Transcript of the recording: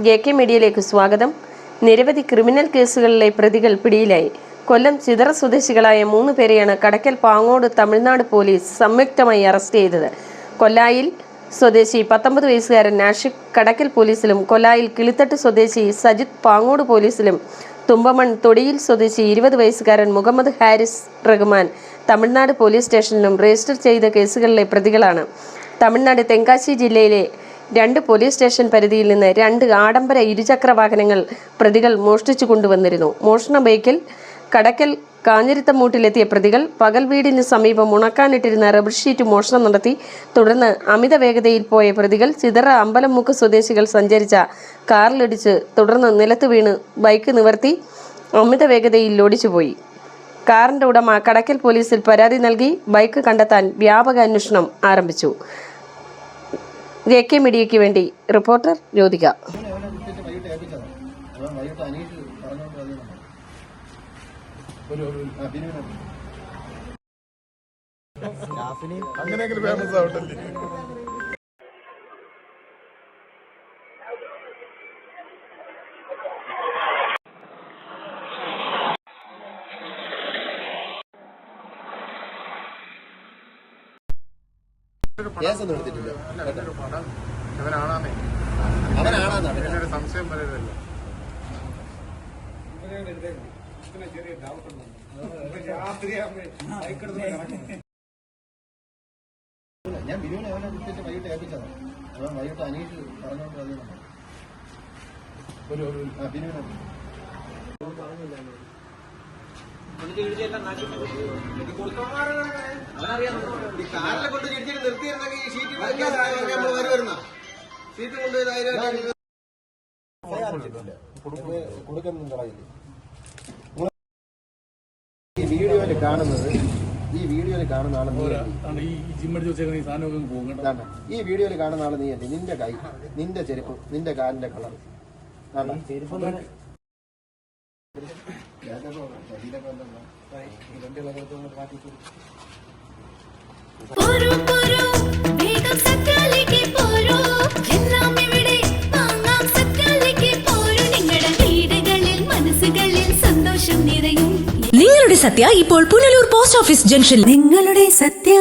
JK മീഡിയയിലേക്ക് സ്വാഗതം. നിരവധി ക്രിമിനൽ കേസുകളിലെ പ്രതികൾ പിടിയിലായി. കൊല്ലം ചിതറ സ്വദേശികളായ 3 പേരെയാണ് കടക്കൽ പാങ്ങോട് തമിഴ്നാട് പോലീസ് സംയുക്തമായി അറസ്റ്റ് ചെയ്തത്. കൊല്ലായിൽ സ്വദേശി 19 വയസ്സുകാരൻ നാഷിക് കടക്കൽ പോലീസിലും, കൊല്ലായിൽ കിളിത്തട്ട് സ്വദേശി സജിത് പാങ്ങോട് പോലീസിലും, തുമ്പമൺ തൊടിയിൽ സ്വദേശി 20 വയസ്സുകാരൻ മുഹമ്മദ് ഹാരിസ് റഹ്മാൻ തമിഴ്നാട് പോലീസ് സ്റ്റേഷനിലും രജിസ്റ്റർ ചെയ്ത കേസുകളിലെ പ്രതികളാണ്. തമിഴ്നാട് തെങ്കാശി ജില്ലയിലെ 2 പോലീസ് സ്റ്റേഷൻ പരിധിയിൽ നിന്ന് 2 ആഡംബര ഇരുചക്ര വാഹനങ്ങൾ പ്രതികൾ മോഷ്ടിച്ചു കൊണ്ടുവന്നിരുന്നു. മോഷണ ബൈക്കിൽ കടക്കൽ കാഞ്ഞിരത്തമ്മൂട്ടിലെത്തിയ പ്രതികൾ പകൽ വീടിന് സമീപം ഉണക്കാനിട്ടിരുന്ന റബ്ബർ ഷീറ്റ് മോഷണം നടത്തി. തുടർന്ന് അമിത വേഗതയിൽ പോയ പ്രതികൾ ചിതറ അമ്പലമുക്ക് സ്വദേശികൾ സഞ്ചരിച്ച കാറിലിടിച്ച് തുടർന്ന് നിലത്ത് വീണ് ബൈക്ക് നിവർത്തി അമിത വേഗതയിൽ ഓടിച്ചുപോയി. കാറിന്റെ ഉടമ കടക്കൽ പോലീസിൽ പരാതി നൽകി ബൈക്ക് കണ്ടെത്താൻ വ്യാപക അന്വേഷണം ആരംഭിച്ചു. JK മീഡിയയ്ക്ക് വേണ്ടി റിപ്പോർട്ടർ ജ്യോതിക. സംശയം പറയുന്നില്ല. ഞാൻ ബിനുവിനെ അവനെ കുറിച്ച് വൈകിട്ട് ഏൽപ്പിച്ചതാണ്. അവൻ വൈകിട്ട് അനീഷ് പറഞ്ഞോണ്ട് ബിനുവിനെ കാറിലെ കൊണ്ട് ചിരിച്ചിട്ട് നിർത്തിയിരുന്നെങ്കിൽ ഈ ഷീറ്റ് വരുന്ന ഷീറ്റ് കൊണ്ട് കൊടുക്കുന്നു പറയില്ല. ഈ വീഡിയോയിൽ കാണുന്നത് ആള് ഈ വീഡിയോയിൽ കാണുന്ന ആള് നീ അല്ലേ? നിന്റെ കൈ, നിന്റെ ചെരുപ്പ്, നിന്റെ കാലിന്റെ കളർ നിങ്ങളുടെ സത്യ ഇപ്പോൾ പുനലൂർ പോസ്റ്റ് ഓഫീസ് ജംഗ്ഷൻ. നിങ്ങളുടെ സത്യ